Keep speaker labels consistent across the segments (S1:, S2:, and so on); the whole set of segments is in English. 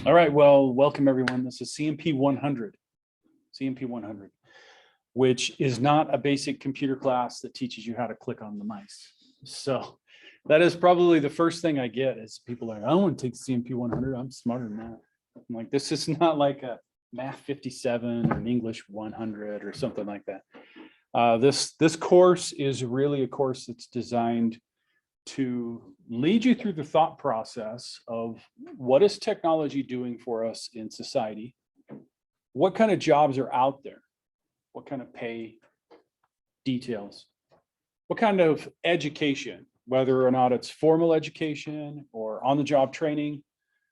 S1: All right, well, welcome everyone. This is CMP-100, CMP-100, which is not a basic computer class that teaches you how to click on the mice. So that is probably the first thing I get is people are like, I want to take CMP-100. I'm smarter than that. I'm like, this is not like a Math 57 or an English 100 or something like that. This course is really a course that's designed to lead you through the thought process of what is technology doing for us in society? What kind of jobs are out there? What kind of pay details? What kind of education, whether or not it's formal education or on-the-job training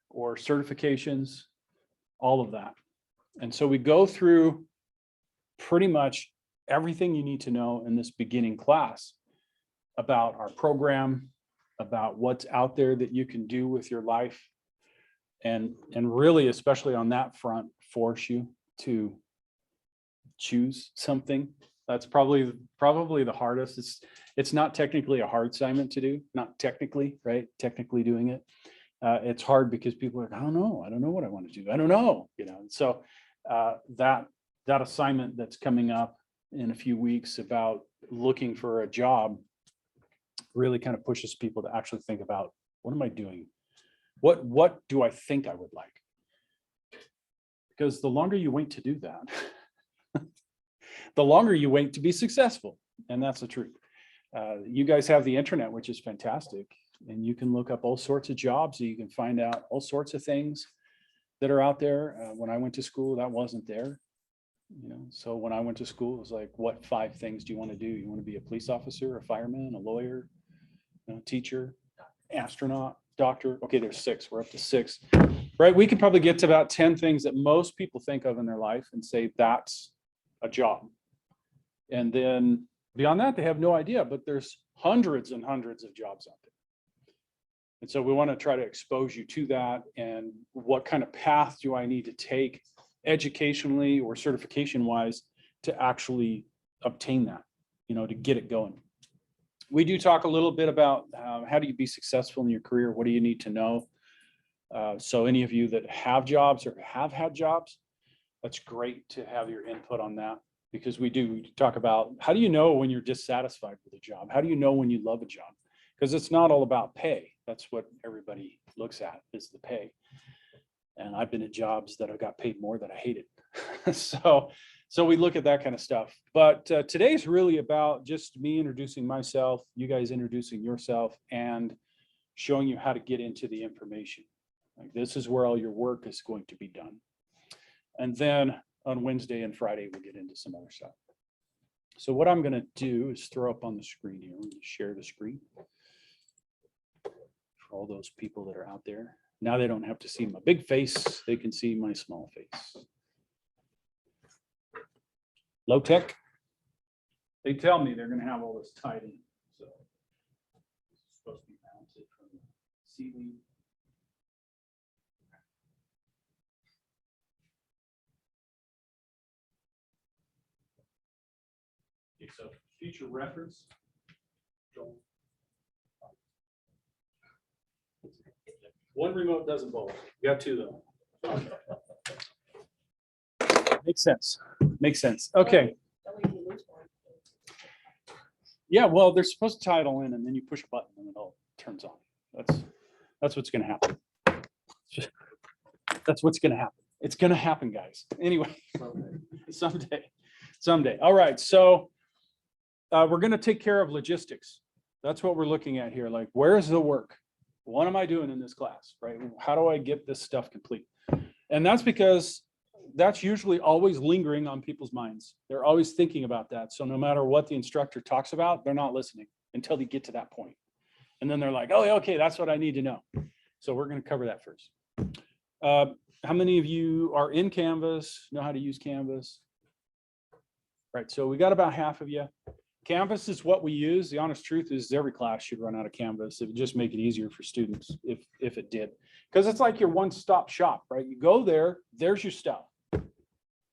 S1: or certifications, all of that. And so we go through pretty much everything you need to know in this beginning class about our program, about what's out there that you can do with your life, and really, especially on that front, force you to choose something. That's probably the hardest. It's not technically a hard assignment to do, not technically, right? Technically doing it. It's hard because people are like, I don't know what I want to do. I don't know, So that assignment that's coming up in a few weeks about looking for a job really kind of pushes people to actually think about, what am I doing? What do I think I would like? Because the longer you wait to do that, the longer you wait to be successful. And that's the truth. You guys have the internet, which is fantastic. And you can look up all sorts of jobs. So you can find out all sorts of things that are out there. When I went to school, that wasn't there. So when I went to school, it was like, what 5 things do you want to do? You want to be a police officer, a fireman, a lawyer, teacher, astronaut, doctor. Okay, there's 6. We're up to 6, right? We could probably get to about 10 things that most people think of in their life and say that's a job. And then beyond that, they have no idea, but there's hundreds and hundreds of jobs out there. And so we want to try to expose you to that, and what kind of path do I need to take educationally or certification wise to actually obtain that, to get it going. We do talk a little bit about how do you be successful in your career? What do you need to know? So any of you that have jobs or have had jobs, that's great to have your input on that, because we talk about, how do you know when you're dissatisfied with a job? How do you know when you love a job? Because it's not all about pay. That's what everybody looks at, is the pay. And I've been at jobs that I got paid more that I hated. So we look at that kind of stuff. But today's really about just me introducing myself, you guys introducing yourself, and showing you how to get into the information. Like, this is where all your work is going to be done. And then on Wednesday and Friday, we'll get into some other stuff. So what I'm going to do is throw up on the screen here. I'm going to share the screen for all those people that are out there. Now they don't have to see my big face. They can see my small face. Low tech. They tell me they're going to have all this tied in. So it's supposed to be mounted from the ceiling. Okay, so future reference. One remote doesn't bowl. You got 2 though. Makes sense. Makes sense. Okay. Yeah, well, they're supposed to tie it all in, and then you push a button and it all turns on. That's what's going to happen. That's what's going to happen. It's going to happen, guys. Anyway, someday. All right. So we're going to take care of logistics. That's what we're looking at here. Like, where's the work? What am I doing in this class, right? How do I get this stuff complete? And that's because that's usually always lingering on people's minds. They're always thinking about that. So no matter what the instructor talks about, they're not listening until they get to that point. And then they're like, oh, okay, that's what I need to know. So we're going to cover that first. How many of you are in Canvas, know how to use Canvas? Right, so we got about half of you. Canvas is what we use. The honest truth is every class should run out of Canvas. It would just make it easier for students if it did. Because it's like your one-stop shop, right? You go there, there's your stuff.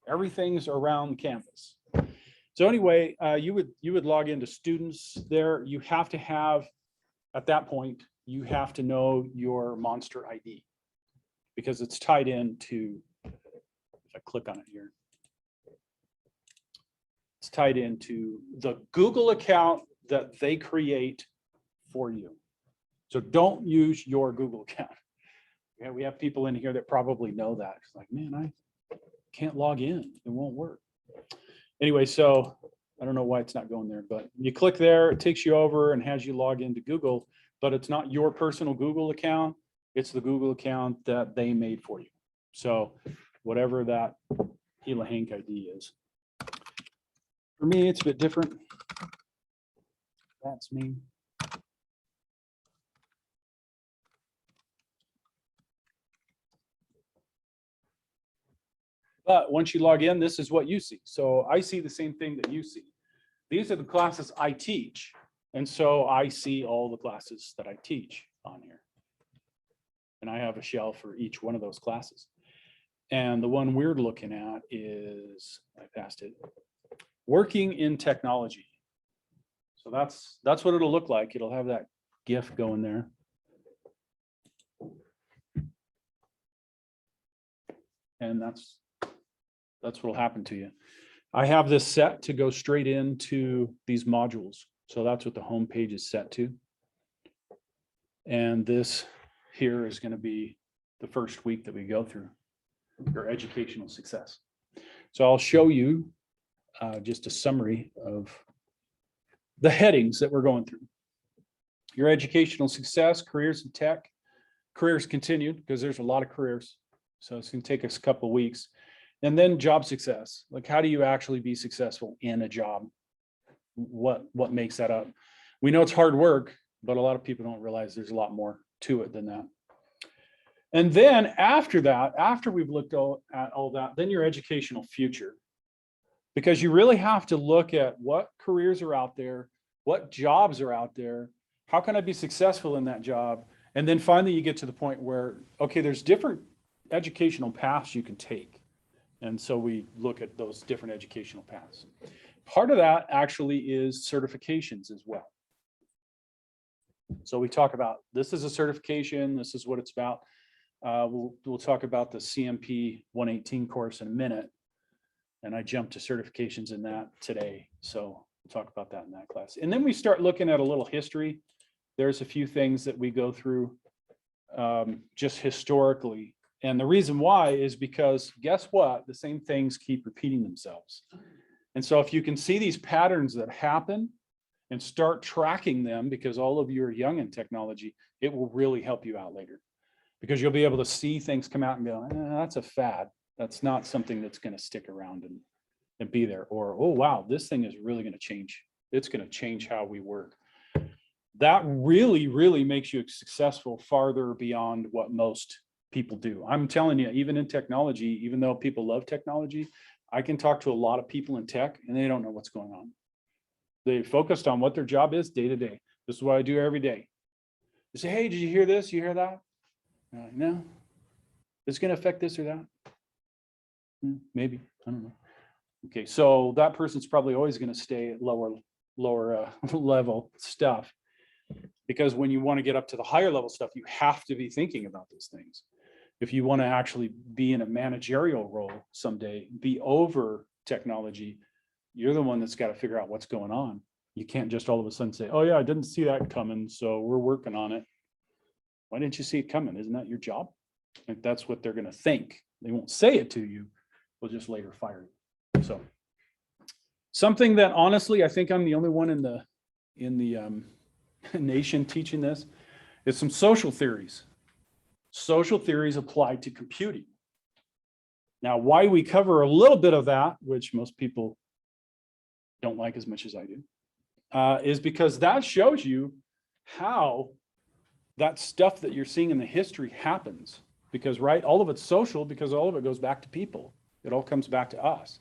S1: Everything's around Canvas. So anyway, you would log into students there. You have to have, at that point, you have to know your Monster ID. because it's tied into, if I click on it here, it's tied into the Google account that they create for you. So don't use your Google account. Yeah, we have people in here that probably know that. It's like, man, I can't log in. It won't work. Anyway, so I don't know why it's not going there, but you click there, it takes you over and has you log into Google, but it's not your personal Google account. It's the Google account that they made for you. So whatever that Hela Hank ID is. For me, it's a bit different. That's me. But once you log in, this is what you see. So I see the same thing that you see. These are the classes I teach. And so I see all the classes that I teach on here. And I have a shell for each one of those classes. And the one we're looking at is, I passed it, working in technology. So that's what it'll look like. It'll have that GIF going there. And that's what'll happen to you. I have this set to go straight into these modules. So that's what the home page is set to. And this here is going to be the first week that we go through your educational success. So I'll show you just a summary of the headings that we're going through. Your educational success, careers in tech, careers continued, because there's a lot of careers. So it's going to take us a couple of weeks. And then job success, like how do you actually be successful in a job? What makes that up? We know it's hard work, but a lot of people don't realize there's a lot more to it than that. And then after that, after we've looked at all that, then your educational future, because you really have to look at what careers are out there, what jobs are out there, how can I be successful in that job? And then finally you get to the point where, okay, there's different educational paths you can take. And so we look at those different educational paths. Part of that actually is certifications as well. So we talk about, this is a certification, this is what it's about. We'll talk about the CMP-100 course in a minute. And I jumped to certifications in that today. So we'll talk about that in that class. And then we start looking at a little history. There's a few things that we go through just historically. And the reason why is because guess what? The same things keep repeating themselves. And so if you can see these patterns that happen and start tracking them, because all of you are young in technology, it will really help you out later. Because you'll be able to see things come out and go, that's a fad. That's not something that's going to stick around and be there. Or, oh, wow, this thing is really going to change. It's going to change how we work. That really, really makes you successful farther beyond what most people do. I'm telling you, even in technology, even though people love technology, I can talk to a lot of people in tech and they don't know what's going on. They focused on what their job is day to day. This is what I do every day. They say, hey, did you hear this? You hear that? I'm like, no. It's going to affect this or that? Maybe, I don't know. Okay, so that person's probably always going to stay at lower level stuff, because when you want to get up to the higher level stuff, you have to be thinking about those things. If you want to actually be in a managerial role someday, be over technology, you're the one that's got to figure out what's going on. You can't just all of a sudden say, oh yeah, I didn't see that coming, so we're working on it. Why didn't you see it coming? Isn't that your job? Like, that's what they're going to think. They won't say it to you. They'll just later fire you. So something that honestly, I think I'm the only one in the nation teaching this, is some social theories. Social theories applied to computing. Now, why we cover a little bit of that, which most people don't like as much as I do, is because that shows you how that stuff that you're seeing in the history happens. Because, right, all of it's social, because all of it goes back to people. It all comes back to us.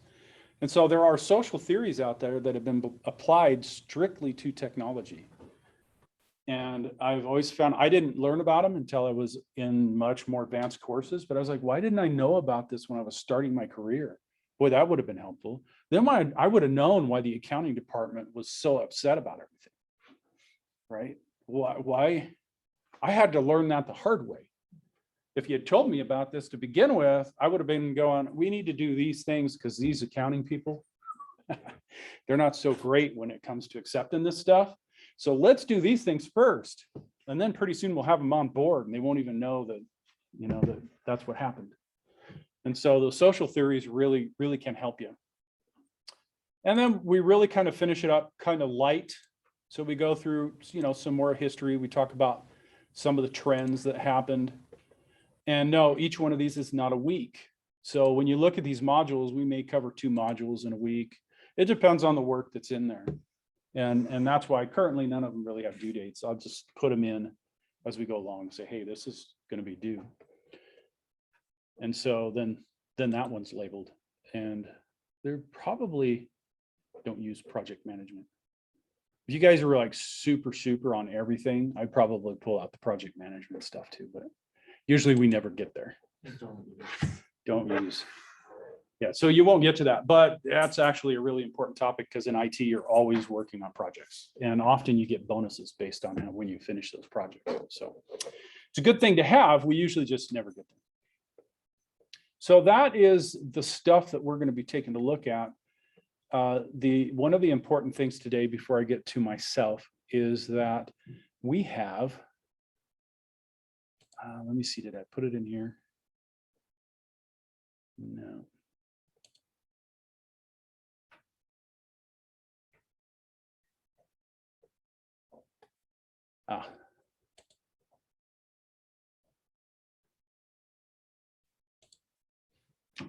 S1: And so there are social theories out there that have been applied strictly to technology. And I've always found, I didn't learn about them until I was in much more advanced courses, but I was like, why didn't I know about this when I was starting my career? Boy, that would have been helpful. Then I would have known why the accounting department was so upset about everything, right? Why? I had to learn that the hard way. if you had told me about this to begin with, I would have been going, we need to do these things because these accounting people, they're not so great when it comes to accepting this stuff. So let's do these things first. And then pretty soon we'll have them on board and they won't even know that, that that's what happened. And so those social theories really, really can help you. And then we really kind of finish it up kind of light. So we go through, some more history. We talk about some of the trends that happened. And no, each one of these is not a week. So when you look at these modules, we may cover 2 modules in a week. It depends on the work that's in there. And that's why currently none of them really have due dates. I'll just put them in as we go along and say, hey, this is going to be due. And so then that one's labeled. And they're probably don't use project management. If you guys are like super on everything, I'd probably pull out the project management stuff too, but usually we never get there. Don't use. Yeah, so you won't get to that, but that's actually a really important topic because in IT, you're always working on projects and often you get bonuses based on when you finish those projects. So it's a good thing to have. We usually just never get them. So that is the stuff that we're going to be taking a look at. One of the important things today before I get to myself is that we have, let me see, did I put it in here? No.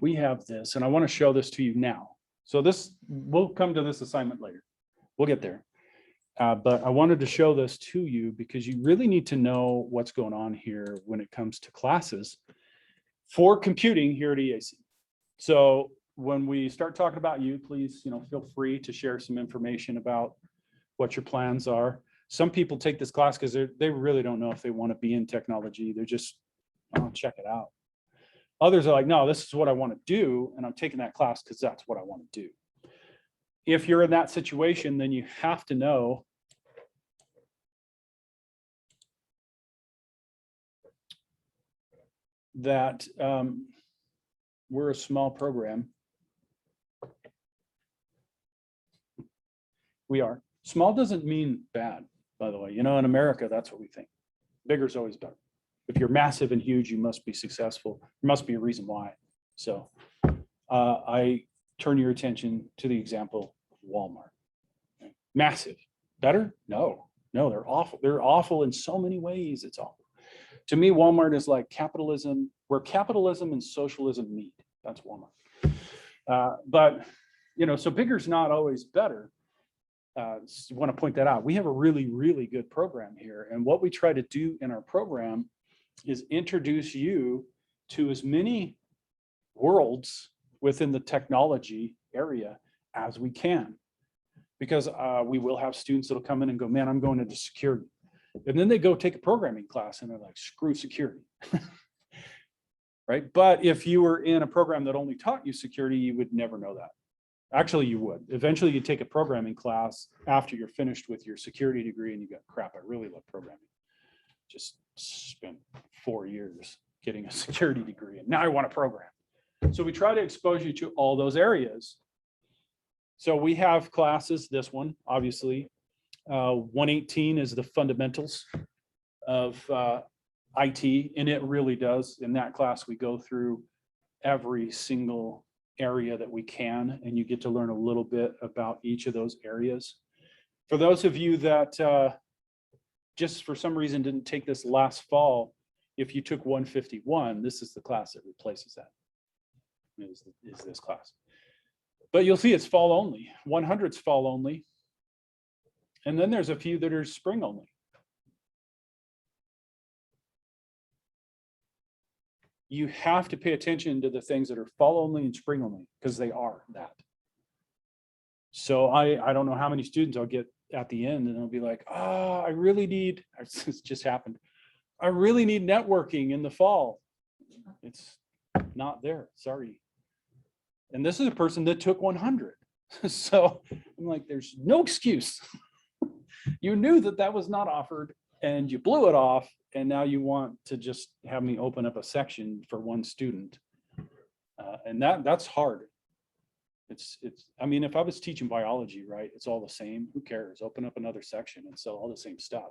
S1: We have this, and I want to show this to you now. So we'll come to this assignment later. We'll get there. But I wanted to show this to you because you really need to know what's going on here when it comes to classes for computing here at EAC. So when we start talking about you, please, feel free to share some information about what your plans are. Some people take this class because they really don't know if they want to be in technology. They're just, I'll check it out. Others are like, no, this is what I want to do. And I'm taking that class because that's what I want to do. If you're in that situation, then you have to know that we're a small program. We are. Small doesn't mean bad, by the way. In America, that's what we think. Bigger is always better. If you're massive and huge, you must be successful. There must be a reason why. So I turn your attention to the example of Walmart. Massive. Better? No, they're awful. They're awful in so many ways. It's awful. To me, Walmart is like capitalism, where capitalism and socialism meet. That's Walmart. But, so bigger is not always better. Want to point that out. We have a really, really good program here. And what we try to do in our program is introduce you to as many worlds within the technology area as we can. Because we will have students that'll come in and go, man, I'm going into security. And then they go take a programming class and they're like, screw security. Right? But if you were in a program that only taught you security, you would never know that. Actually, you would. Eventually, you take a programming class after you're finished with your security degree and you go, crap, I really love programming. Just spent 4 years getting a security degree and now I want to program. So we try to expose you to all those areas. So we have classes, this one, obviously. 118 is the fundamentals of IT, and it really does. In that class, we go through every single area that we can, and you get to learn a little bit about each of those areas. For those of you that just for some reason didn't take this last fall, if you took 151, this is the class that replaces that, is this class. But you'll see it's fall only. 100's fall only. And then there's a few that are spring only. You have to pay attention to the things that are fall only and spring only because they are that. So I don't know how many students I'll get at the end and they'll be like, oh, I really need, this just happened. I really need networking in the fall. It's not there, sorry. And this is a person that took 100. So I'm like, there's no excuse. You knew that that was not offered and you blew it off, and now you want to just have me open up a section for one student. And that's hard. I mean, if I was teaching biology, right, it's all the same. Who cares? Open up another section and sell all the same stuff.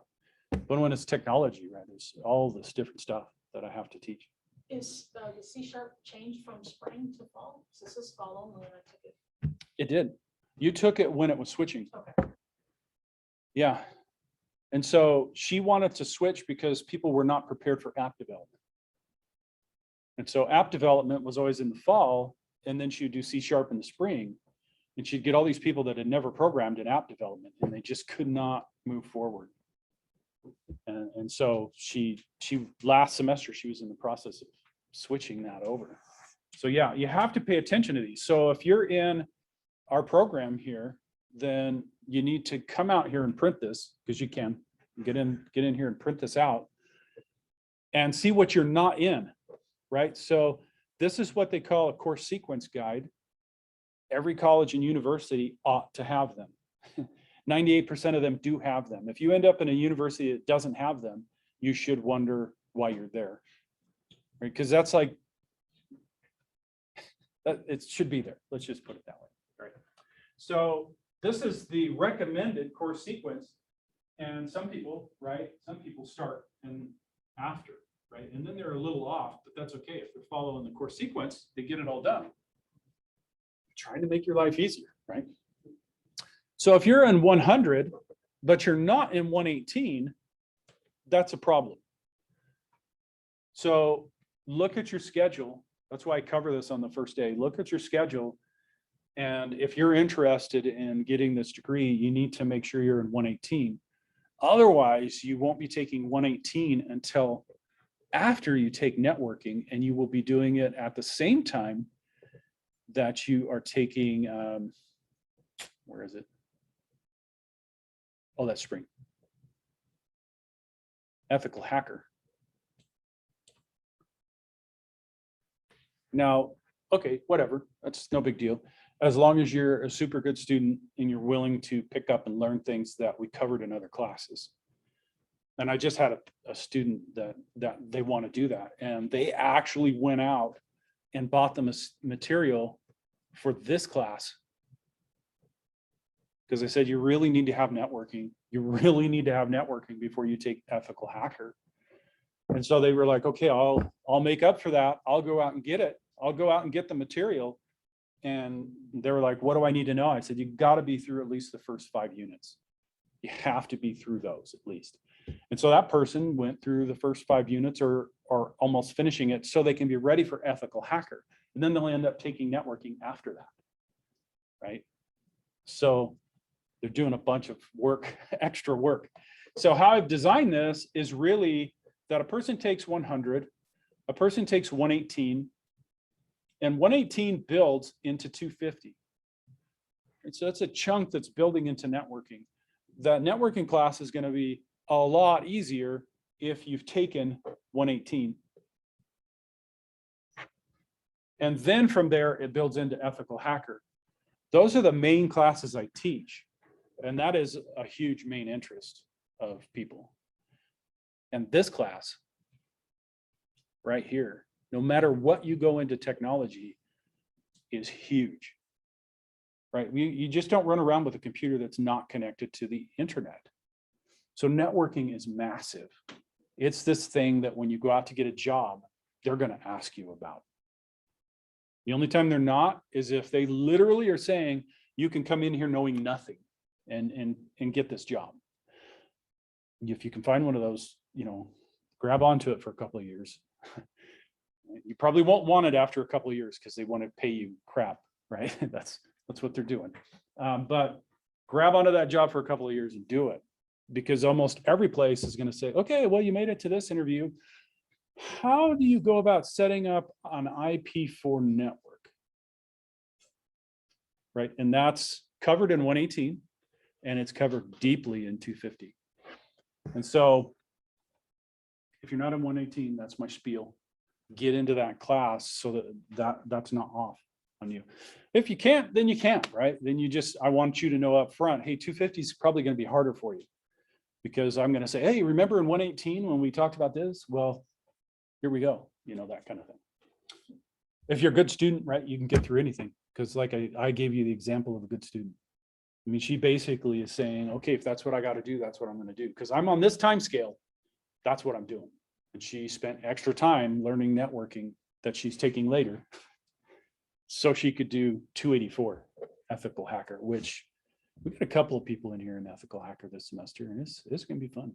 S1: But when it's technology, right, there's all this different stuff that I have to teach.
S2: Is the C# changed from spring to fall? So this is fall only when I took it.
S1: It did. You took it when it was switching.
S2: Okay.
S1: Yeah. And so she wanted to switch because people were not prepared for app development. And so app development was always in the fall, and then she would do C# in the spring. And she'd get all these people that had never programmed in app development, and they just could not move forward. And so she last semester, she was in the process of switching that over. So yeah, you have to pay attention to these. So if you're in our program here, then you need to come out here and print this, because you can get in here and print this out and see what you're not in, right? So this is what they call a course sequence guide. Every college and university ought to have them. 98% of them do have them. If you end up in a university that doesn't have them, you should wonder why you're there, right? Because that's like, it should be there. Let's just put it that way, right? So this is the recommended course sequence. And some people, right, some people start and after, right? And then they're a little off, but that's okay. If they're following the course sequence, they get it all done. Trying to make your life easier, right? So if you're in 100, but you're not in 118, that's a problem. So look at your schedule. That's why I cover this on the first day. Look at your schedule. And if you're interested in getting this degree, you need to make sure you're in 118. Otherwise, you won't be taking 118 until after you take networking, and you will be doing it at the same time that you are taking, where is it? Oh, that's spring. Ethical hacker. Now, okay, whatever. That's no big deal. As long as you're a super good student and you're willing to pick up and learn things that we covered in other classes. And I just had a student that they want to do that. And they actually went out and bought the material for this class. Because I said, you really need to have networking. You really need to have networking before you take ethical hacker. And so they were like, okay, I'll make up for that. I'll go out and get it. I'll go out and get the material. And they were like, what do I need to know? I said, you got to be through at least the first 5 units. You have to be through those at least. And so that person went through the first 5 units or almost finishing it so they can be ready for ethical hacker. And then they'll end up taking networking after that, right? So they're doing a bunch of work, extra work. So how I've designed this is really that a person takes 100, a person takes 118, and 118 builds into 250. And so it's a chunk that's building into networking. That networking class is going to be a lot easier if you've taken 118. And then from there, it builds into ethical hacker. Those are the main classes I teach. And that is a huge main interest of people. And this class right here, no matter what you go into technology, is huge, right? You just don't run around with a computer that's not connected to the internet. So networking is massive. It's this thing that when you go out to get a job, they're going to ask you about. The only time they're not is if they literally are saying, you can come in here knowing nothing and get this job. If you can find one of those, grab onto it for a couple of years. You probably won't want it after a couple of years because they want to pay you crap, right? That's what they're doing. But grab onto that job for a couple of years and do it, because almost every place is going to say, okay, well, you made it to this interview. How do you go about setting up an IP4 network? Right, and that's covered in 118, and it's covered deeply in 250. And so if you're not in 118, that's my spiel. Get into that class so that's not off on you. If you can't, then you can't, right? Then I want you to know up front, hey, 250 is probably going to be harder for you. because I'm going to say, hey, remember in 118 when we talked about this? Well, here we go, that kind of thing. If you're a good student, right, you can get through anything, because like I gave you the example of a good student. I mean, she basically is saying, okay, if that's what I got to do, that's what I'm going to do, because I'm on this time scale. That's what I'm doing. And she spent extra time learning networking that she's taking later, so she could do 284 ethical hacker, which we got a couple of people in here in ethical hacker this semester, and it's going to be fun.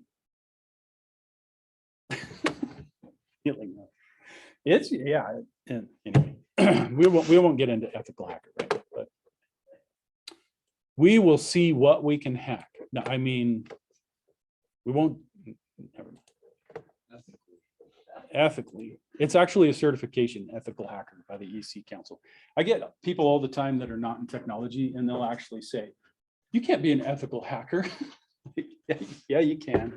S1: It's and anyway, we won't get into ethical hacker, right? But we will see what we can hack. Now, I mean, we won't. Never mind. Ethically, it's actually a certification, ethical hacker, by the EC Council. I get people all the time that are not in technology, and they'll actually say, "You can't be an ethical hacker." Yeah, you can.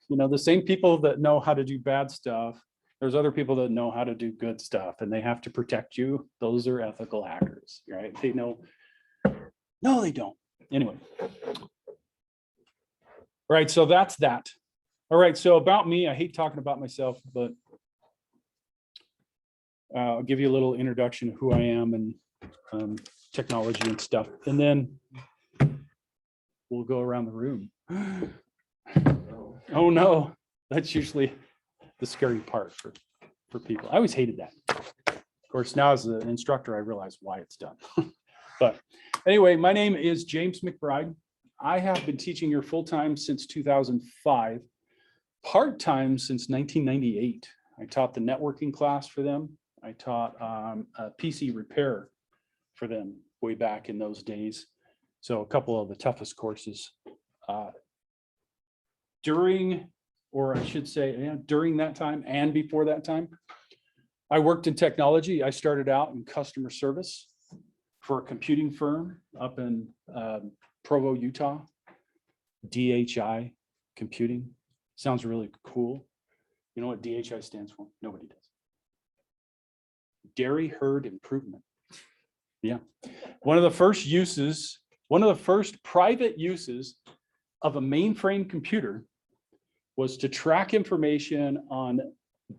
S1: The same people that know how to do bad stuff, there's other people that know how to do good stuff, and they have to protect you. Those are ethical hackers, right? They know. No, they don't. Anyway. All right, so that's that. All right, so about me, I hate talking about myself, but I'll give you a little introduction of who I am and technology and stuff. And then we'll go around the room. Oh no, that's usually the scary part for people. I always hated that. Of course, now as an instructor, I realize why it's done. But anyway, my name is James McBride. I have been teaching here full-time since 2005, part-time since 1998. I taught the networking class for them. I taught a PC repair for them way back in those days. So a couple of the toughest courses. During that time and before that time, I worked in technology. I started out in customer service for a computing firm up in Provo, Utah. DHI Computing. Sounds really cool. You know what DHI stands for? Nobody does. Dairy herd improvement. Yeah. One of the first private uses of a mainframe computer was to track information on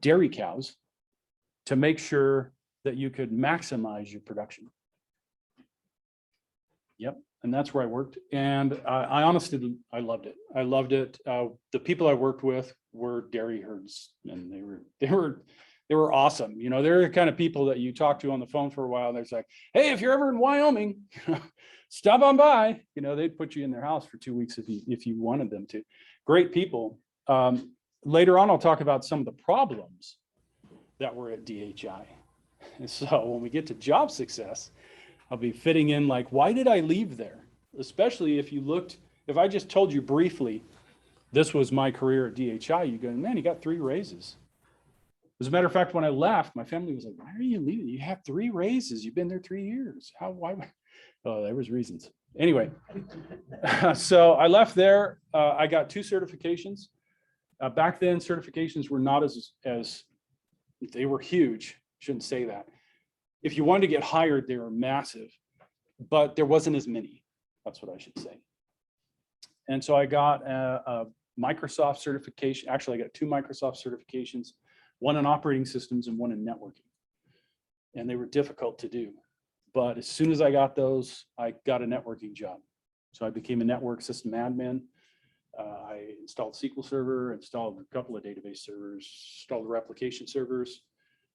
S1: dairy cows to make sure that you could maximize your production. Yep. And that's where I worked. And I honestly, I loved it. I loved it. The people I worked with were dairy herds, and they were awesome. They're the kind of people that you talk to on the phone for a while. And they're like, hey, if you're ever in Wyoming, stop on by. They'd put you in their house for 2 weeks if you wanted them to. Great people. Later on, I'll talk about some of the problems that were at DHI. And so when we get to job success, I'll be fitting in like, why did I leave there? Especially if I just told you briefly, this was my career at DHI, you go, man, you got 3 raises. As a matter of fact, when I left, my family was like, why are you leaving? You have 3 raises. You've been there 3 years. Why? Oh, there was reasons. Anyway, so I left there. I got 2 certifications. Back then, certifications were not as they were huge. Shouldn't say that. If you wanted to get hired, they were massive, but there wasn't as many. That's what I should say. And so I got a Microsoft certification. Actually, I got 2 Microsoft certifications, one in operating systems and one in networking. And they were difficult to do. But as soon as I got those, I got a networking job. So I became a network system admin. I installed SQL Server, installed a couple of database servers, installed replication servers,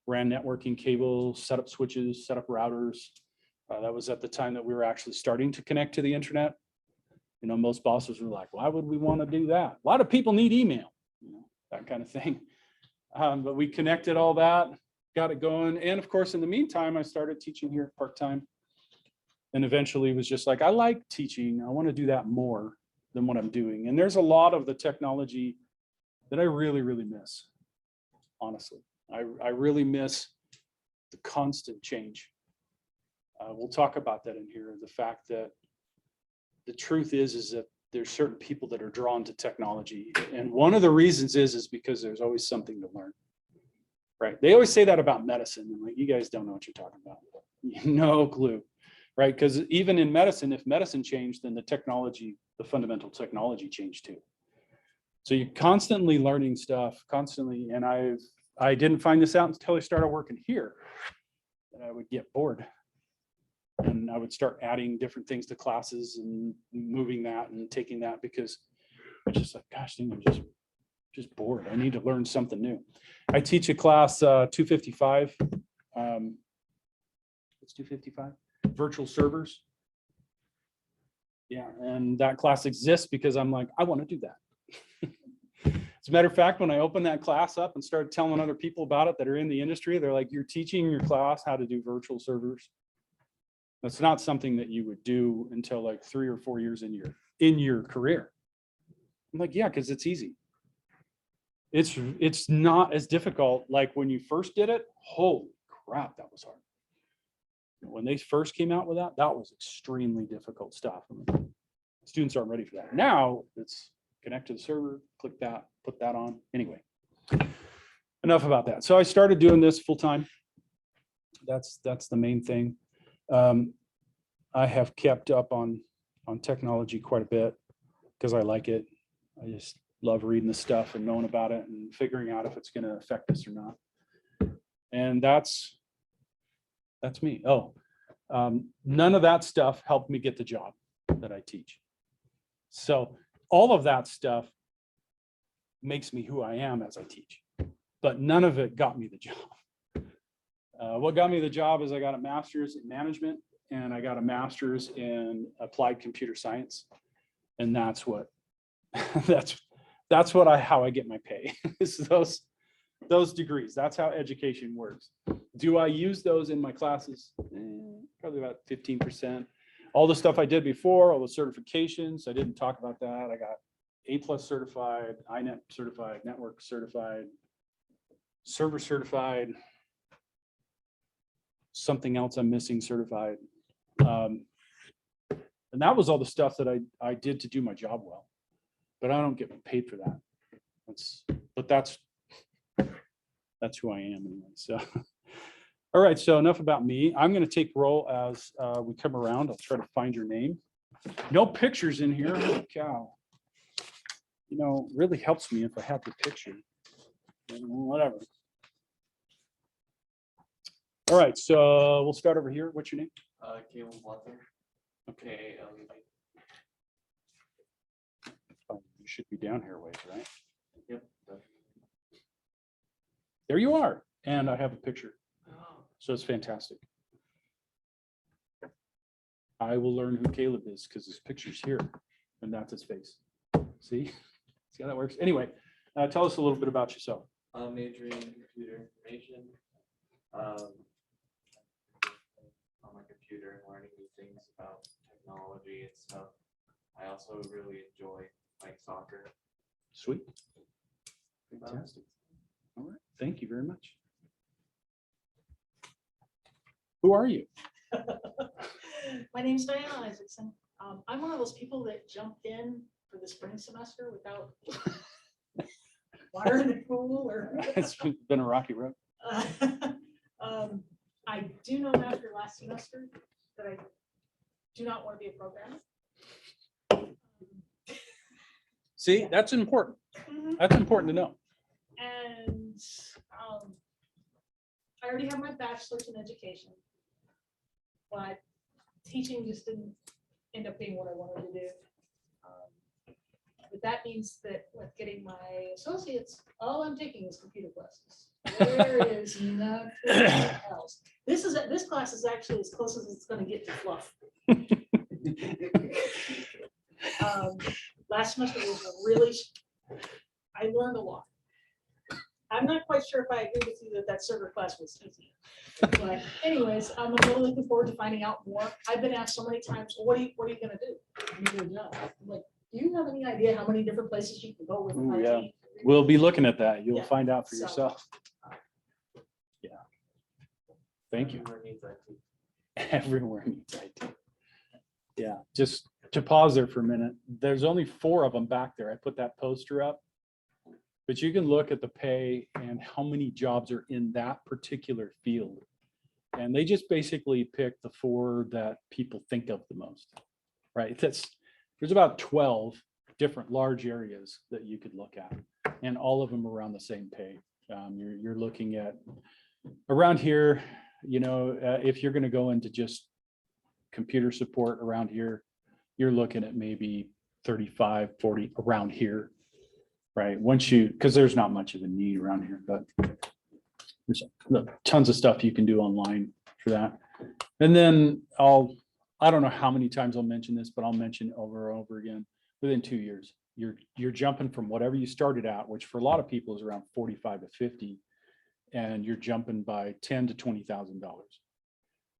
S1: ran networking cables, set up switches, set up routers. That was at the time that we were actually starting to connect to the internet. Most bosses were like, why would we want to do that? A lot of people need email, that kind of thing. But we connected all that, got it going. And of course, in the meantime, I started teaching here part-time. And eventually was just like, I like teaching. I want to do that more than what I'm doing. And there's a lot of the technology that I really, really miss, honestly. I really miss the constant change. We'll talk about that in here. The fact that the truth is that there's certain people that are drawn to technology. And one of the reasons is because there's always something to learn, right? They always say that about medicine. I'm like, you guys don't know what you're talking about. No clue, right? Because even in medicine, if medicine changed, then the fundamental technology changed too. So you're constantly learning stuff, constantly. And I didn't find this out until I started working here. That I would get bored. And I would start adding different things to classes and moving that and taking that because I'm just like, gosh, dang, I'm just bored. I need to learn something new. I teach a class 255. It's 255 virtual servers. Yeah, and that class exists because I'm like, I want to do that. As a matter of fact, when I opened that class up and started telling other people about it that are in the industry, they're like, you're teaching your class how to do virtual servers. That's not something that you would do until like 3 or 4 years in your career. I'm like, yeah, because it's easy. It's not as difficult like when you first did it. Holy crap, that was hard. When they first came out with that was extremely difficult stuff. Students aren't ready for that. Now it's connect to the server, click that, put that on. Anyway, enough about that. So I started doing this full time. That's the main thing. I have kept up on technology quite a bit because I like it. I just love reading the stuff and knowing about it and figuring out if it's going to affect us or not. And that's me. Oh, none of that stuff helped me get the job that I teach. So all of that stuff makes me who I am as I teach, but none of it got me the job. What got me the job is I got a master's in management and I got a master's in applied computer science. And that's what, how I get my pay is those degrees. That's how education works. Do I use those in my classes? Probably about 15%. All the stuff I did before, all the certifications, I didn't talk about that. I got A+ certified, INET certified, network certified, server certified, something else I'm missing certified. And that was all the stuff that I did to do my job well, but I don't get paid for that. That's who I am anyway. So, all right. So enough about me. I'm going to take roll as we come around. I'll try to find your name. No pictures in here. Holy cow. You know, really helps me if I have the picture. Whatever. All right. So we'll start over here. What's your name?
S3: Caleb Walter. Okay.
S1: Oh, you should be down here a ways, right?
S3: Yep.
S1: There you are. And I have a picture.
S3: Oh.
S1: So it's fantastic. I will learn who Caleb is because his picture's here and that's his face. See? See how that works? Anyway, tell us a little bit about yourself.
S3: I'm majoring in computer information. On my computer and learning new things about technology and stuff. I also really enjoy playing soccer.
S1: Sweet. Fantastic. All right. Thank you very much. Who are you?
S2: My name's Diana Isaacson. I'm one of those people that jumped in for the spring semester without water in the pool or.
S1: It's been a rocky road.
S2: I do know after last semester that I do not want to be a programmer.
S1: See, that's important. That's important to know.
S2: And I already have my bachelor's in education, but teaching just didn't end up being what I wanted to do. But that means that with getting my associates, all I'm taking is computer classes. There is nothing else. This class is actually as close as it's going to get to fluff. Last semester was I learned a lot. I'm not quite sure if I agree with you that server class was easy. But anyways, I'm really looking forward to finding out more. I've been asked so many times, well, what are you going to do? I'm gonna do a job. I'm like, do you have any idea how many different places you can go with
S1: Ooh,
S2: IT?
S1: yeah. We'll be looking at that. You'll
S2: Yeah.
S1: find out for
S2: So,
S1: yourself. Yeah. Thank you.
S3: Everywhere needs IT.
S1: Everywhere needs IT. Yeah, just to pause there for a minute. There's only 4 of them back there. I put that poster up. But you can look at the pay and how many jobs are in that particular field. And they just basically pick the 4 that people think of the most, right? There's about 12 different large areas that you could look at, and all of them around the same pay. You're looking at around here, you know, if you're going to go into just computer support around here, you're looking at maybe 35, 40 around here, right? Once you, because there's not much of a need around here, but there's tons of stuff you can do online for that. And then I don't know how many times I'll mention this, but I'll mention over and over again, within 2 years, you're jumping from whatever you started out, which for a lot of people is around 45 to 50, and you're jumping by $10,000 to $20,000.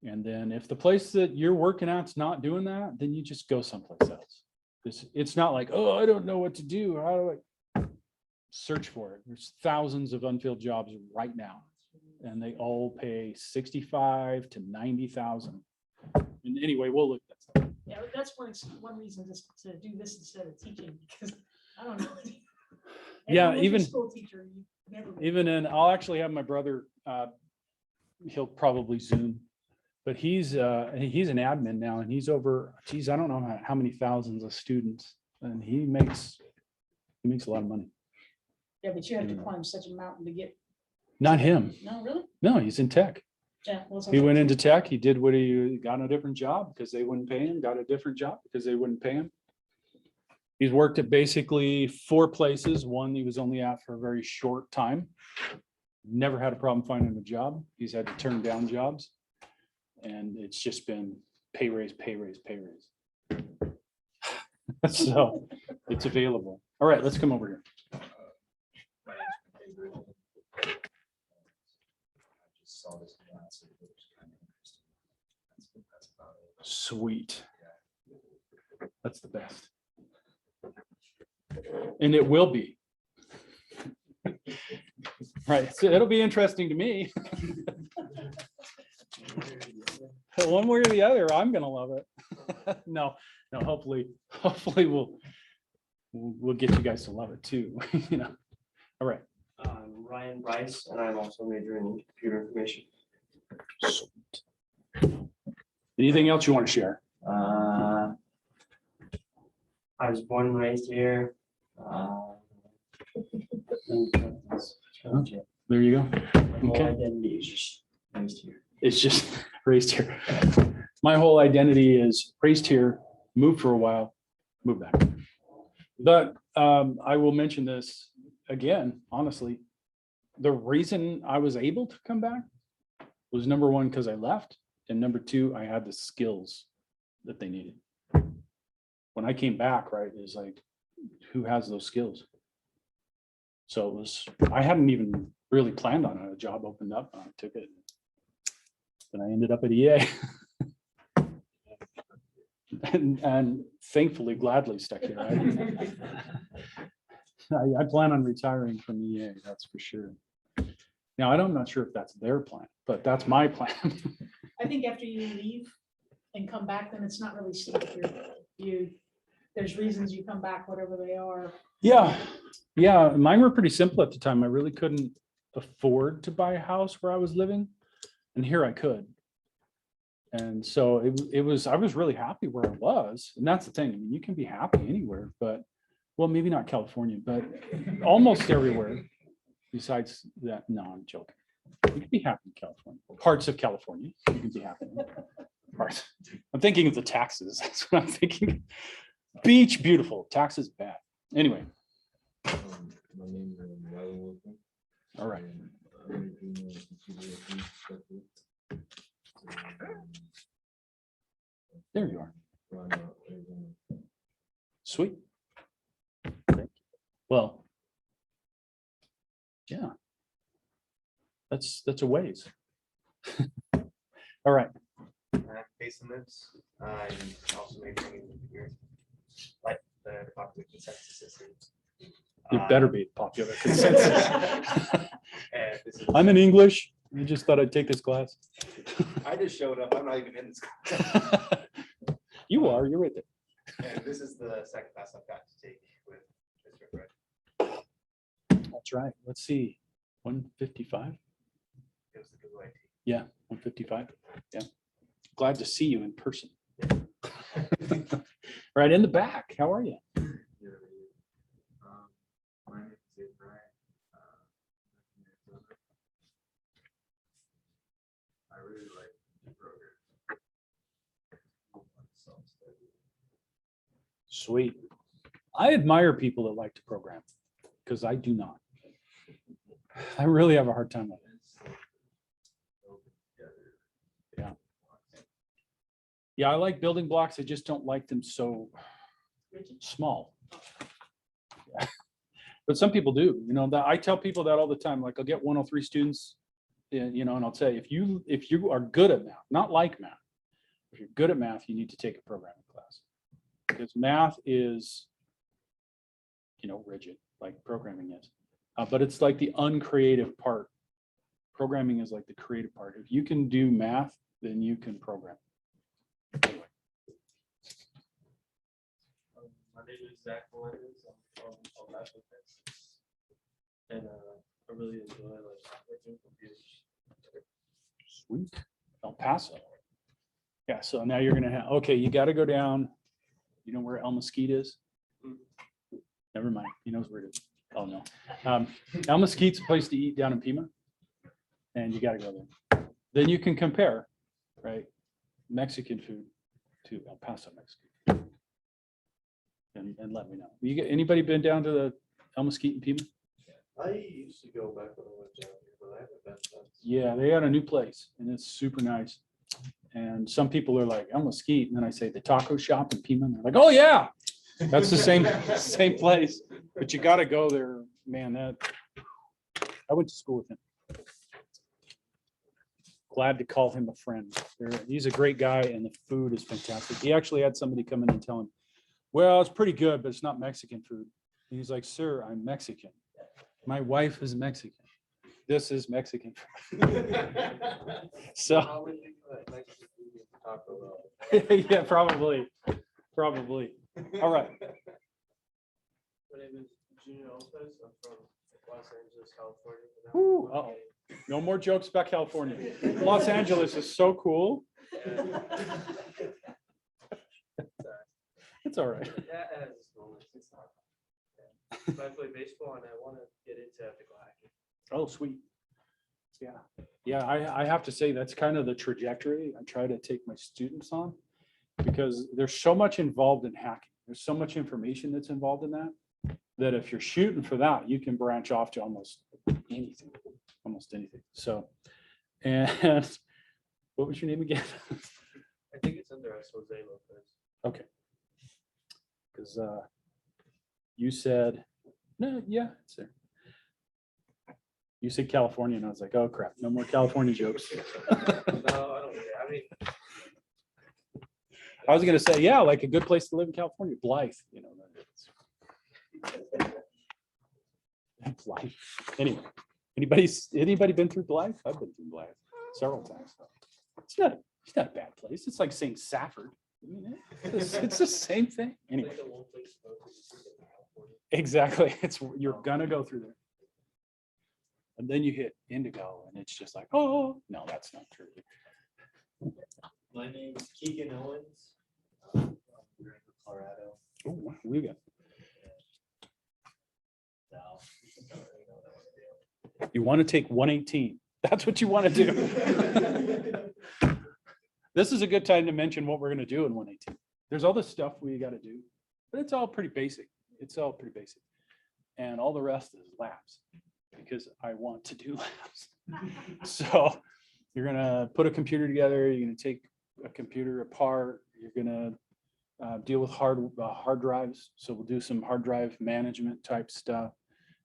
S1: And then if the place that you're working at's not doing that, then you just go someplace else. It's not like, oh, I don't know what to do. How do I search for it? There's thousands of unfilled jobs right now, and they all pay 65 to 90,000. And anyway, we'll look at that stuff.
S2: Yeah, that's one reason just to do this instead of teaching, because I don't know.
S1: Yeah,
S2: Elementary school teacher, you never.
S1: Even in, I'll actually have my brother, he'll probably Zoom, but he's an admin now, and he's over, geez, I don't know how many thousands of students, and he makes a lot of money.
S2: Yeah, but you have to climb such a mountain to get.
S1: Not him.
S2: No, really?
S1: No, he's in tech.
S2: Yeah. Well,
S1: He went into tech. He did what he got a different job because they wouldn't pay him, got a different job because they wouldn't pay him. He's worked at basically 4 places. One he was only at for a very short time. Never had a problem finding a job. He's had to turn down jobs. And it's just been pay raise, pay raise, pay raise. So it's available. All right, let's come over here.
S4: Saw this last week, which was kind of interesting. That's about it.
S1: Sweet. That's the best. And it will be. Right, so it'll be interesting to me. One way or the other, I'm gonna love it. No, hopefully we'll get you guys to love it too. You know. All right.
S5: I'm Ryan Bryce, and I'm also majoring in computer information.
S1: Anything else you want to share?
S5: I was born and raised here.
S1: There you go.
S5: My whole
S1: Okay.
S5: identity is just raised here.
S1: It's just raised here. My whole identity is raised here, moved for a while, moved back. But I will mention this again, honestly. The reason I was able to come back was number one, because I left, and number two, I had the skills that they needed. When I came back, right, it was like, who has those skills? So it was, I hadn't even really planned on it. A job opened up, and I took it. Then I ended up at EA. and thankfully, gladly stuck here. I plan on retiring from EA, that's for sure. Now, I'm not sure if that's their plan, but that's my plan.
S2: I think after you leave and come back, then it's not really safe here. There's reasons you come back, whatever they are.
S1: Yeah, mine were pretty simple at the time. I really couldn't afford to buy a house where I was living, and here I could. And so I was really happy where I was, and that's the thing. I mean, you can be happy anywhere, but well, maybe not California, but almost everywhere. Besides that, no, I'm joking. You can be happy in California. Parts of California, you can be happy in. Parts. I'm thinking of the taxes. That's what I'm thinking. Beach, beautiful. Taxes, bad. Anyway.
S4: My name is Ryan Wilson.
S1: All right. There you are. Sweet. Thank you. Well, yeah, that's a ways. All right.
S3: Based on this, I'm also majoring in computer, like the popular consensus system.
S1: It better be popular consensus.
S3: And this is,
S1: I'm in English. You just thought I'd take this class.
S3: I just showed up. I'm not even in this class.
S1: You are. You're right there.
S3: And this is the second class I've got to take with Mr. Fred.
S1: That's right. Let's see. 155.
S3: It was the Google IT.
S1: Yeah, 155. Yeah. Glad to see you in person. Right in the back. How are you?
S3: really like the program.
S1: Sweet. I admire people that like to program because I do not. I really have a hard time with it. Yeah. Yeah, I like building blocks. I just don't like them so small. Yeah. But some people do, you know, that I tell people that all the time, like I'll get 103 students, you know, and I'll say, if you are good at math, not like math, if you're good at math, you need to take a programming class. Because math is, you know, rigid, like programming is. But it's like the uncreative part. Programming is like the creative part. If you can do math, then you can program. Anyway.
S5: My name is Zach Melendez. I'm from El Paso, Texas. And I really enjoy like working computers.
S1: Sweet. El Paso. Yeah, so now you're gonna have, okay, you gotta go down. You know where El Mesquite is? Never mind, he knows where it is. Oh, no. El Mesquite's a place to eat down in Pima. And you gotta go there. Then you can compare, right? Mexican food to El Paso, Mexican. And let me know. Anybody been down to the El Mesquite in Pima?
S5: I used to go back when I went down here, but I haven't been since.
S1: Yeah, they got a new place and it's super nice. And some people are like, El Mesquite, and then I say the taco shop in Pima, and they're like, oh yeah, that's the same place. But you gotta go there, man. I went to school with him. Glad to call him a friend. He's a great guy and the food is fantastic. He actually had somebody come in and tell him, well, it's pretty good, but it's not Mexican food. And he's like, sir, I'm Mexican. My wife is Mexican. This is Mexican food. So,
S5: How would you put Mexican food in Taco Bell?
S1: yeah, probably. All right.
S5: My name is Junior Lopez. I'm from Los Angeles, California.
S1: Whew, uh-oh. No more jokes about California. Los Angeles is so cool. It's all right.
S5: Yeah, it has its moments. It's not. But I play baseball and I want to get into ethical hacking.
S1: Oh, sweet. Yeah, I have to say that's kind of the trajectory I try to take my students on because there's so much involved in hacking. There's so much information that's involved in that if you're shooting for that, you can branch off to almost anything. So, and what was your name again?
S5: I think it's under us, Jose Lopez.
S1: Okay. Because you said, no, yeah, it's there. You said California, and I was like, oh crap, no more California jokes.
S5: No, I don't care. I mean,
S1: I was gonna say, yeah, like a good place to live in California, Blythe, you know. Blythe. Anyway, anybody been through Blythe? I've been through Blythe several times. It's not a bad place. It's like saying Safford. I mean, it's the same thing. Anyway,
S5: it's like the one place to go to is in California.
S1: exactly. You're gonna go through there. And then you hit Indigo and it's just like, oh, no, that's not true.
S4: My name is Keegan Owens. I'm from Durango, Colorado.
S1: Oh, we got.
S4: So, I don't really know what I wanna do.
S1: You want to take 118. That's what you want to do. This is a good time to mention what we're going to do in 118. There's all this stuff we got to do, but it's all pretty basic. And all the rest is labs because I want to do labs. So you're going to put a computer together. You're going to take a computer apart. You're going to deal with hard drives. So we'll do some hard drive management type stuff.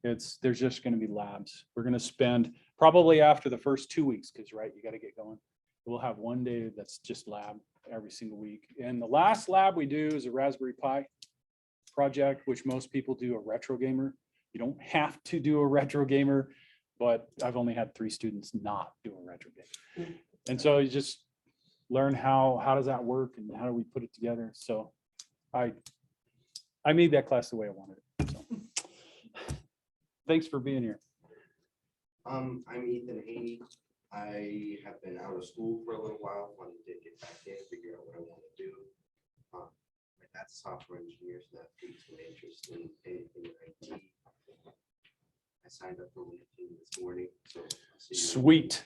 S1: There's just going to be labs. We're going to spend probably after the first 2 weeks, because right, you got to get going. We'll have one day that's just lab every single week. And the last lab we do is a Raspberry Pi project, which most people do a retro gamer. You don't have to do a retro gamer, but I've only had 3 students not do a retro gamer. And so you just learn how does that work and how do we put it together. So I made that class the way I wanted it. So thanks for being here.
S6: I'm Ethan Haney. I have been out of school for a little while, wanted to get back in, figure out what I want to do. My dad's a software engineer, so that piques my interest in IT. I signed up for 118 this morning, so. I'll see you.
S1: Sweet.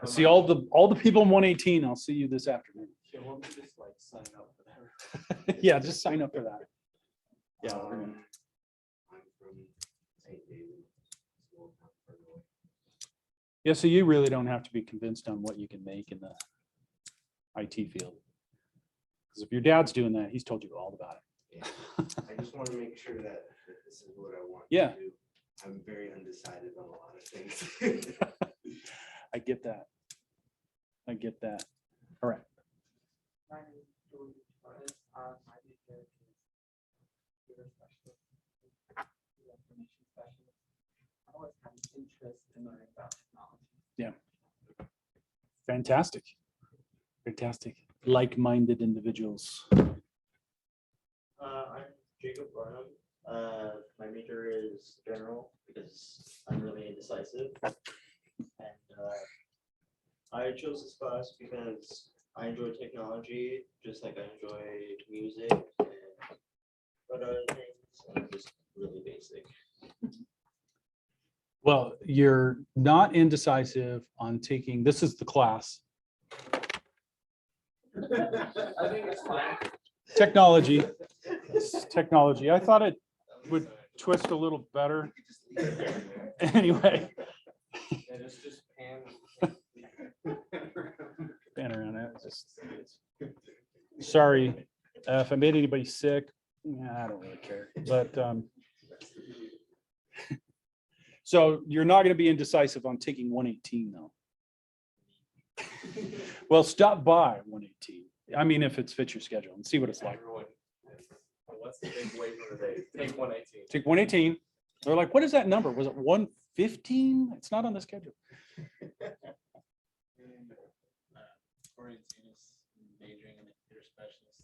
S1: I see all the people in 118. I'll see you this afternoon.
S3: Yeah, why don't you just like sign up for that?
S1: Yeah, just sign up for that. Yeah. we're gonna-
S6: I'm from St. David. small town far north.
S1: Yeah, so you really don't have to be convinced on what you can make in the IT field. Because if your dad's doing that, he's told you all about it.
S6: Yeah. I just want to make sure that this is what I want
S1: Yeah.
S6: to do. I'm very undecided on a lot of things.
S1: I get that. I get that. All right.
S5: My name is George Torres. My major is computer specialist, information specialist. I always had an interest in learning about technology.
S1: Fantastic. Fantastic. Like-minded individuals.
S4: I'm Jacob Barnum. My major is general because I'm really indecisive. And I chose this class because I enjoy technology, just like I enjoy music and but other things. I'm just really basic.
S1: Well, you're not indecisive on taking, this is the class,
S5: I think it's fine.
S1: technology. It's technology. I thought it would twist a little better. Anyway,
S3: And it's just pan.
S1: been around it. Sorry, if I made anybody sick, I don't really care, but, so you're not gonna be indecisive on taking 118 though. Well, stop by 118. I mean, if it's fits your schedule and see what it's like.
S3: Everyone. What's the big wait for the day? Take 118.
S1: Take 118. They're like, what is that number? Was it 115? It's not on the schedule.
S3: Orienting is majoring in a computer specialist.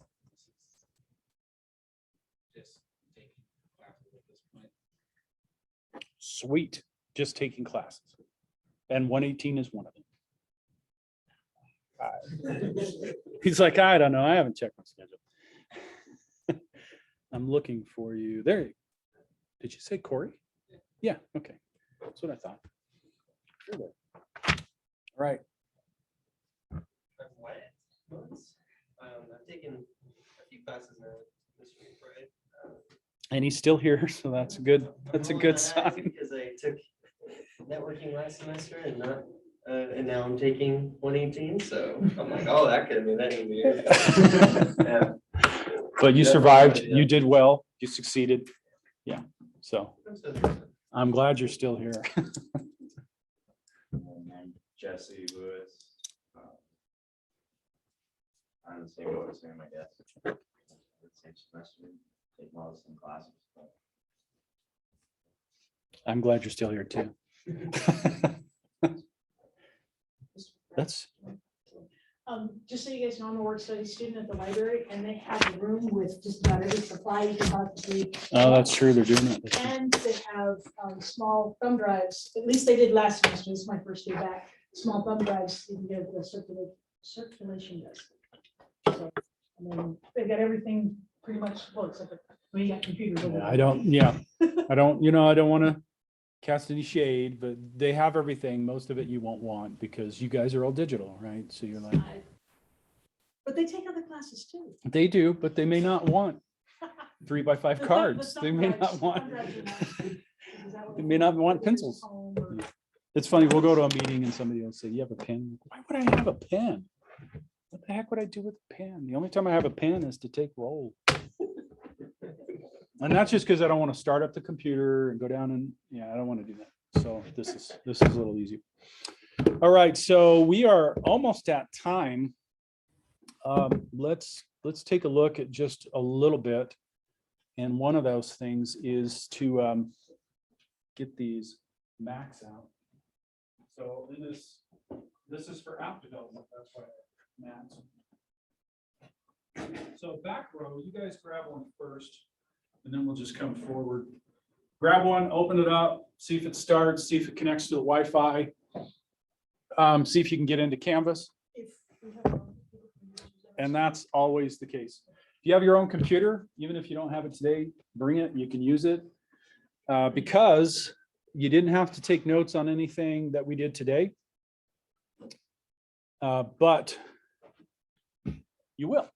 S3: This is just taking classes at this point.
S1: Sweet. Just taking classes. And 118 is one of them. He's like, I don't know. I haven't checked my schedule. I'm looking for you. There. Did you say Corey? Yeah. Okay. That's what I thought. Sure there. All right.
S5: I've taken a few classes now this week, right?
S1: And he's still here, so that's a good. That's a good sign.
S5: Because I took networking last semester and not, and now I'm taking 118, so I'm like, oh, that could have been that easy. Yeah.
S1: But you survived. You did well. You succeeded. Yeah. So I'm glad you're still here.
S7: I'm Jesse Lewis. I'm the same boat as him, I guess. Same semester, take well some classes. but
S1: I'm glad you're still here too. That's,
S2: Just so you guys know, I'm a work study student at the library, and they have a room with just about every supply you can possibly.
S1: oh, that's true. They're doing it.
S2: And they have small thumb drives, at least they did last semester, this is my first day back, small thumb drives, you can get the circulation desk. So, and then they've got everything pretty much, well, except for, we got computers. over
S1: Yeah,
S2: there.
S1: I don't, I don't want to cast any shade, but they have everything. Most of it you won't want because you guys are all digital, right? So you're like,
S2: But they take other classes too.
S1: they do, but they may not want 3x5
S2: The
S1: cards.
S2: thumb
S1: They may
S2: drives-
S1: not want,
S2: thumb drives are nice, because that
S1: they
S2: way
S1: may not want
S2: they
S1: pencils.
S2: home or-
S1: It's funny, we'll go to a meeting and somebody will say, you have a pen? Why would I have a pen? What the heck would I do with a pen? The only time I have a pen is to take roll. And that's just because I don't want to start up the computer and go down and, yeah, I don't want to do that. So this is a little easier. All right, so we are almost at time. Let's take a look at just a little bit. And one of those things is to get these Macs out. So in this is for app development. That's why Macs. So back row, you guys grab one first, and then we'll just come forward. Grab one, open it up, see if it starts, see if it connects to the Wi-Fi. See if you can get into Canvas.
S2: If we have our own computer, we can use those.
S1: And that's always the case. If you have your own computer, even if you don't have it today, bring it, you can use it. Because you didn't have to take notes on anything that we did today. But you will.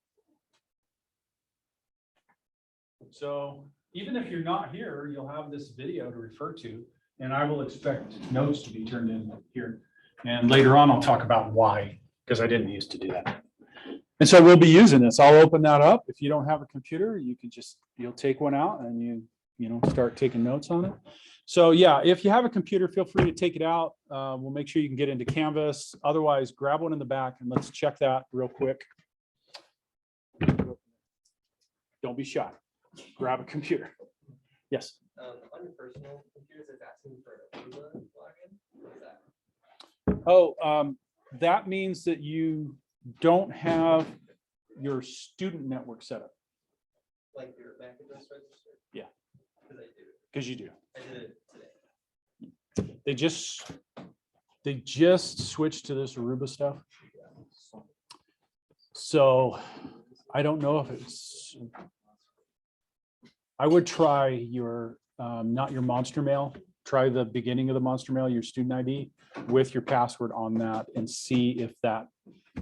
S1: So even if you're not here, you'll have this video to refer to, and I will expect notes to be turned in here. And later on, I'll talk about why, because I didn't used to do that. And so we'll be using this. I'll open that up. If you don't have a computer, you can just, you'll take one out and you know, start taking notes on it. So yeah, if you have a computer, feel free to take it out. We'll make sure you can get into Canvas. Otherwise, grab one in the back and let's check that real quick. Don't be shy. Grab a computer. Yes.
S5: On your personal computers, it's asking for a Aruba login. What is that?
S1: Oh, that means that you don't have your student network set up.
S5: Like your MAC address registered?
S1: Yeah.
S5: Because I do.
S1: Because you do.
S5: I did it today.
S1: They just switched to this Aruba stuff. So I don't know if it's, I would try your, not your Monster Mail, try the beginning of the Monster Mail, your student ID with your password on that and see if that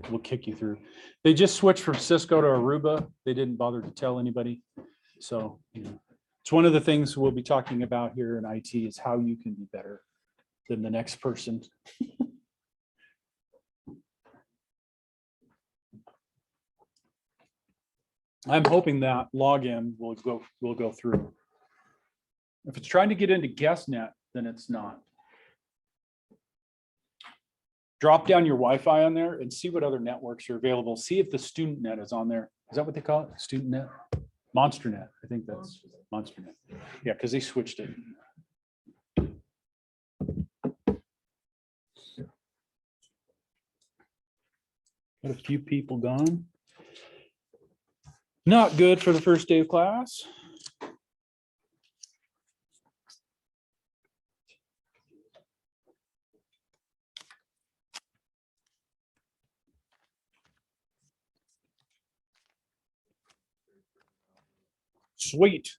S1: will kick you through. They just switched from Cisco to Aruba. They didn't bother to tell anybody. So, you know, it's one of the things we'll be talking about here in IT is how you can be better than the next person. I'm hoping that login will go through. If it's trying to get into GuestNet, then it's not. Drop down your Wi-Fi on there and see what other networks are available. See if the student net is on there. Is that what they call it? Student net? Monster net. I think that's Monster net. Yeah, because they switched it. Got a few people gone. Not good for the first day of class. Sweet.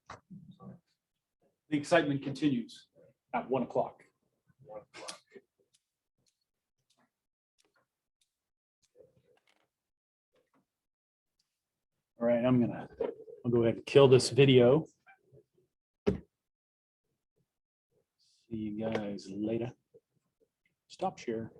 S1: The excitement continues at 1 o'clock. All right, I'll go ahead and kill this video. See you guys later. Stop share.